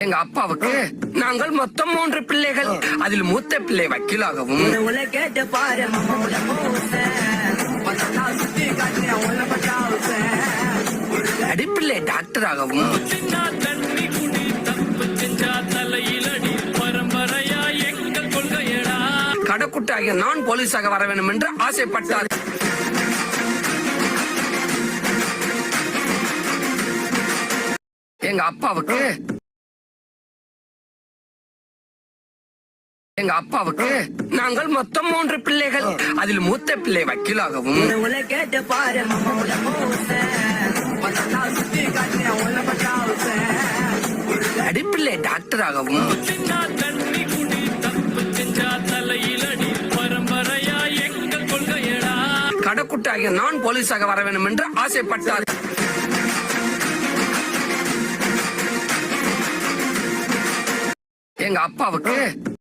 எங்க அப்பாவுக்கு நாங்கள் மொத்தம் 3 பிள்ளைகள். அதில் மூத்த பிள்ளை வக்கீலாகவும், அடிப்பிள்ளை டாக்டராகவும், கடக்குட்டாகிய நான் போலீஸாக வர வேண்டும் என்று ஆசைப்பட்டார். எங்க அப்பாவுக்கு நாங்கள் மொத்தம் 3 பிள்ளைகள். அதில் மூத்த பிள்ளை வக்கீலாகவும், அடிப்பிள்ளை டாக்டராகவும், கடக்குட்டாகிய நான் போலீஸாக வர வேண்டும் என்று ஆசைப்பட்டார். எங்க அப்பாவுக்கு